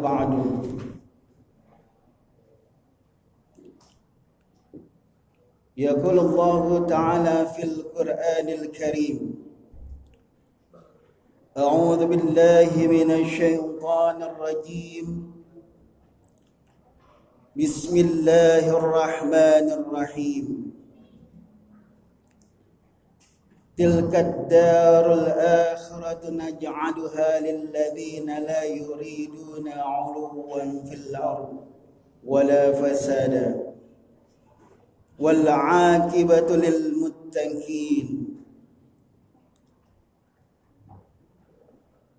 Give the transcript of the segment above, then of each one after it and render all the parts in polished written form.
بعد يقول الله تعالى في القرآن الكريم أعوذ بالله من الشيطان الرجيم بسم الله الرحمن الرحيم تلك الدار الآخرة نجعلها للذين لا يريدون علوا في الأرض ولا فسادا والعاقبة للمتقين.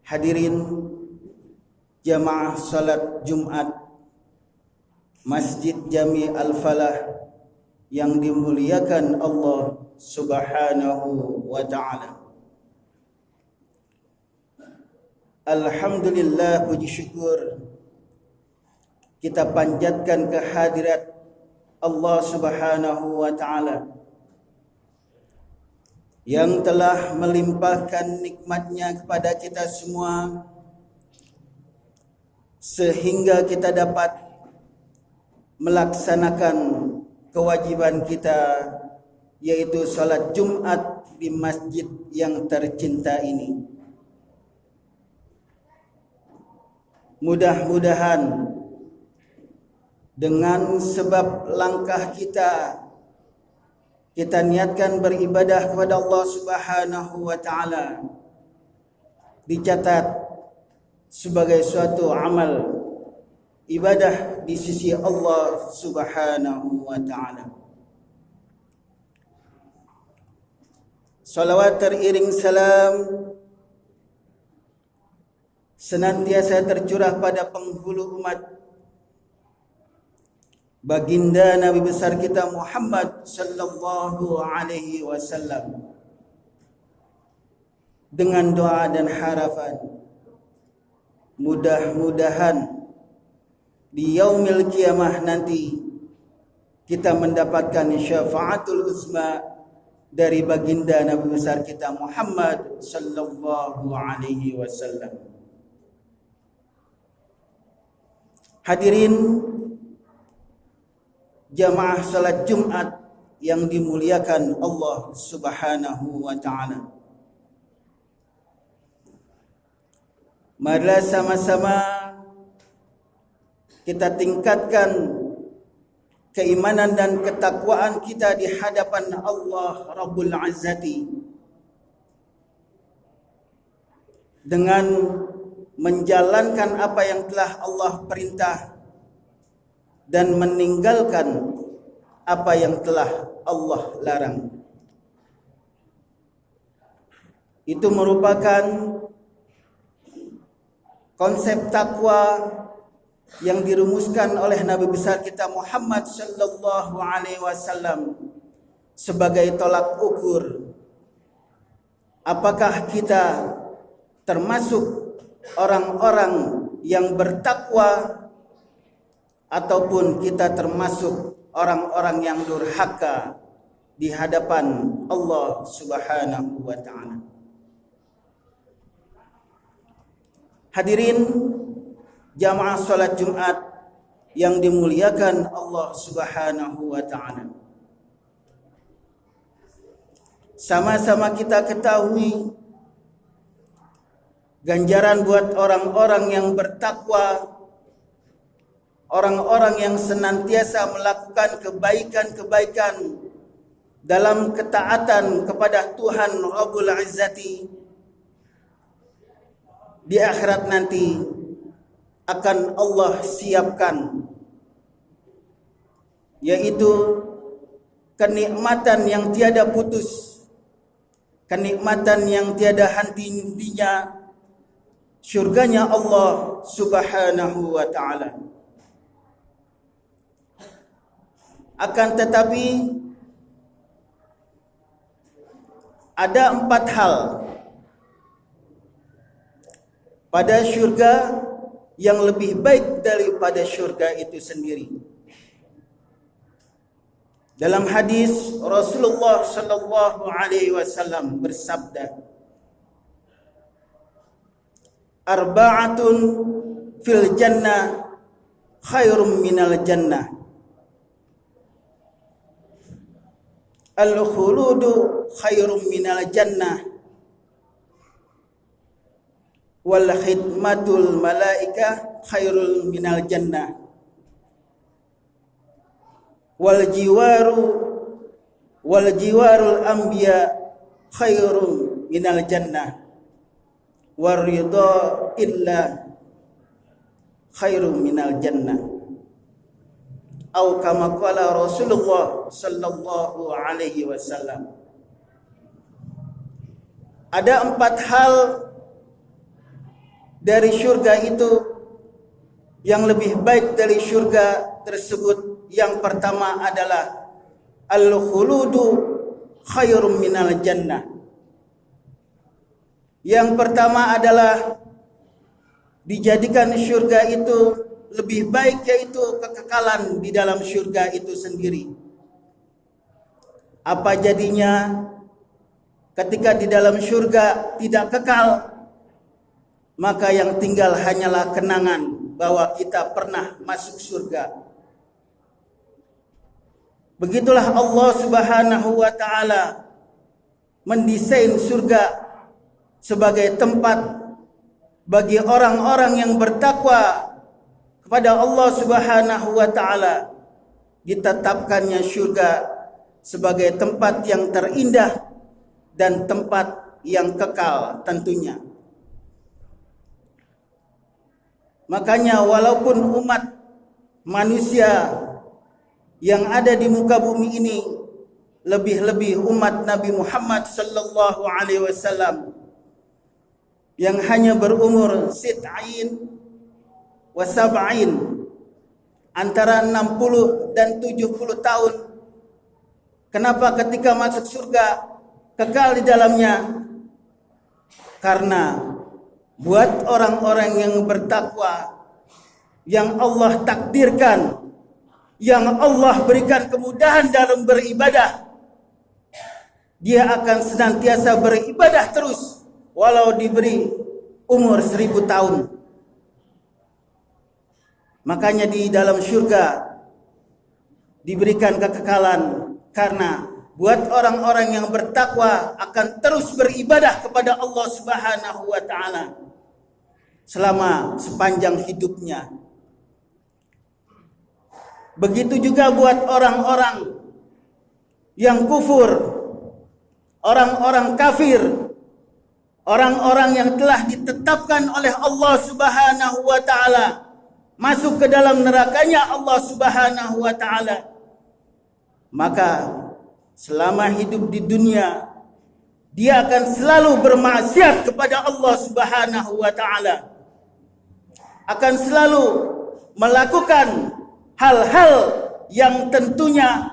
Hadirin jamaah salat Jumat Masjid Jami Al-Falah yang dimuliakan Allah Subhanahu wa ta'ala. Alhamdulillah, puji syukur kita panjatkan kehadirat Allah Subhanahu wa ta'ala yang telah melimpahkan nikmatnya kepada kita semua sehingga kita dapat melaksanakan kewajiban kita, yaitu salat Jumat di masjid yang tercinta ini. Mudah-mudahan dengan sebab langkah kita niatkan beribadah kepada Allah Subhanahu wa ta'ala dicatat sebagai suatu amal ibadah di sisi Allah Subhanahu wa ta'ala. Salawat teriring salam senantiasa tercurah pada penghulu umat baginda Nabi besar kita Muhammad sallallahu alaihi wasallam, dengan doa dan harapan mudah-mudahan di yaumil qiyamah nanti kita mendapatkan syafaatul uzma dari baginda Nabi besar kita Muhammad sallallahu alaihi wasallam. Hadirin jamaah salat Jumat yang dimuliakan Allah Subhanahu wa ta'ala, marilah sama-sama kita tingkatkan keimanan dan ketakwaan kita di hadapan Allah Rabbul Izzati dengan menjalankan apa yang telah Allah perintah dan meninggalkan apa yang telah Allah larang. Itu merupakan konsep takwa yang dirumuskan oleh Nabi besar kita Muhammad sallallahu alaihi wasallam sebagai tolak ukur apakah kita termasuk orang-orang yang bertakwa ataupun kita termasuk orang-orang yang durhaka di hadapan Allah Subhanahu wa ta'ala. Hadirin jamaah salat Jumat yang dimuliakan Allah Subhanahu wa ta'ala, sama-sama kita ketahui ganjaran buat orang-orang yang bertakwa, orang-orang yang senantiasa melakukan kebaikan-kebaikan dalam ketaatan kepada Tuhan Rabbul Izzati, di akhirat nanti akan Allah siapkan, yaitu kenikmatan yang tiada putus, kenikmatan yang tiada henti-hentinya, syurganya Allah Subhanahu wa ta'ala. Akan tetapi ada 4 hal pada syurga yang lebih baik daripada syurga itu sendiri. Dalam hadis Rasulullah sallallahu alaihi wasallam bersabda, "Arba'atun fil jannah khairum minal jannah. Al-khuludu khairum minal jannah wal khidmatul malaika khairul minal jannah wal jiwarul anbiya khairum minal jannah war ridha illa khairum minal jannah. Atau kama qala Rasulullah sallallahu alaihi wasallam. Ada 4 hal dari syurga itu yang lebih baik dari syurga tersebut. Yang pertama adalah al-khuludu khairum minal jannah. Yang pertama adalah dijadikan syurga itu lebih baik, yaitu kekekalan di dalam syurga itu sendiri. Apa jadinya ketika di dalam syurga tidak kekal? Maka yang tinggal hanyalah kenangan bahwa kita pernah masuk surga. Begitulah Allah Subhanahu wa taala mendesain surga sebagai tempat bagi orang-orang yang bertakwa kepada Allah Subhanahu wa taala. Ditetapkannya surga sebagai tempat yang terindah dan tempat yang kekal tentunya. Makanya walaupun umat manusia yang ada di muka bumi ini, lebih-lebih umat Nabi Muhammad sallallahu alaihi wasallam yang hanya berumur sit'ain wa sab'in, antara 60 dan 70 tahun. Kenapa ketika masuk surga kekal di dalamnya? Karena buat orang-orang yang bertakwa, yang Allah takdirkan, yang Allah berikan kemudahan dalam beribadah, dia akan senantiasa beribadah terus walau diberi umur 1000 tahun. Makanya di dalam surga diberikan kekekalan, karena buat orang-orang yang bertakwa akan terus beribadah kepada Allah Subhanahu wa taala selama sepanjang hidupnya. Begitu juga buat orang-orang yang kufur, orang-orang kafir, orang-orang yang telah ditetapkan oleh Allah Subhanahu wa taala masuk ke dalam nerakanya Allah Subhanahu wa taala. Maka selama hidup di dunia dia akan selalu bermaksiat kepada Allah Subhanahu wa taala. Akan selalu melakukan hal-hal yang tentunya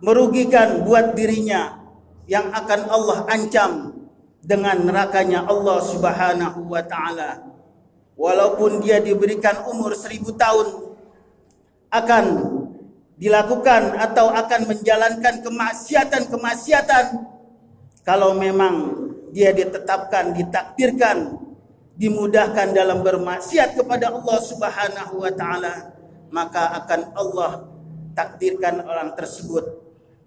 merugikan buat dirinya, yang akan Allah ancam dengan nerakanya Allah Subhanahu wa taala. Walaupun dia diberikan umur 1000 tahun, akan dilakukan atau akan menjalankan kemaksiatan-kemaksiatan. Kalau memang dia ditetapkan, ditakdirkan, dimudahkan dalam bermaksiat kepada Allah Subhanahu wa taala, maka akan Allah takdirkan orang tersebut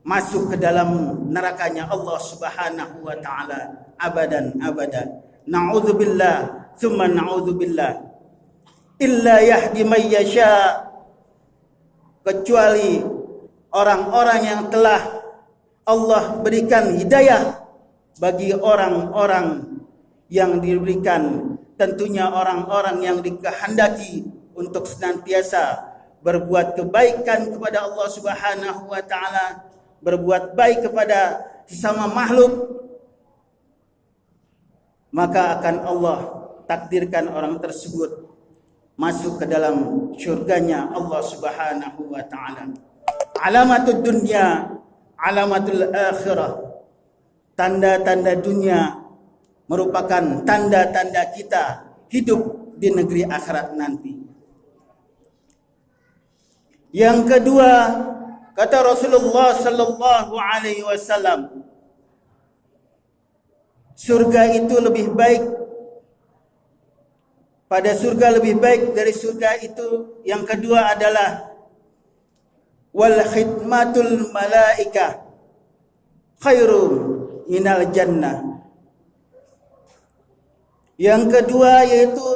masuk ke dalam nerakanya Allah Subhanahu wa taala abadan abadan. Na'udzubillah tsumma na'udzubillah. Illa yahdi may yasha, kecuali orang-orang yang telah Allah berikan hidayah bagi orang-orang yang diberikan, tentunya orang-orang yang dikehendaki untuk senantiasa berbuat kebaikan kepada Allah Subhanahu wa taala, berbuat baik kepada sesama makhluk, maka akan Allah takdirkan orang tersebut masuk ke dalam syurganya Allah Subhanahu wa taala. Alamatud dunya, alamatul akhirah. Tanda-tanda dunia merupakan tanda-tanda kita hidup di negeri akhirat nanti. Yang kedua, kata Rasulullah sallallahu alaihi wasallam, surga itu lebih baik pada surga lebih baik dari surga itu. Yang kedua adalah wal khidmatul malaika khairum minal jannah. Yang kedua yaitu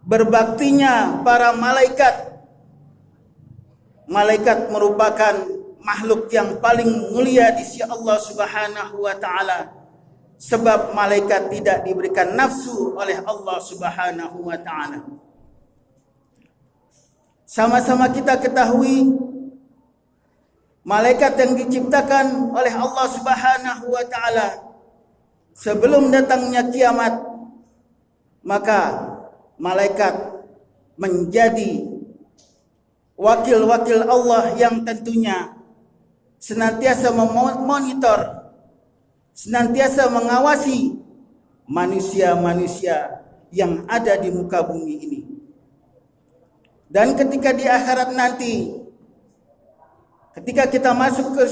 berbaktinya para malaikat. Malaikat merupakan makhluk yang paling mulia di sisi Allah Subhanahu wa taala, sebab malaikat tidak diberikan nafsu oleh Allah Subhanahu wa taala. Sama-sama kita ketahui malaikat yang diciptakan oleh Allah Subhanahu wa taala sebelum datangnya kiamat, maka malaikat menjadi wakil-wakil Allah yang tentunya senantiasa memonitor, senantiasa mengawasi manusia-manusia yang ada di muka bumi ini. Dan ketika di akhirat nanti, ketika kita masuk ke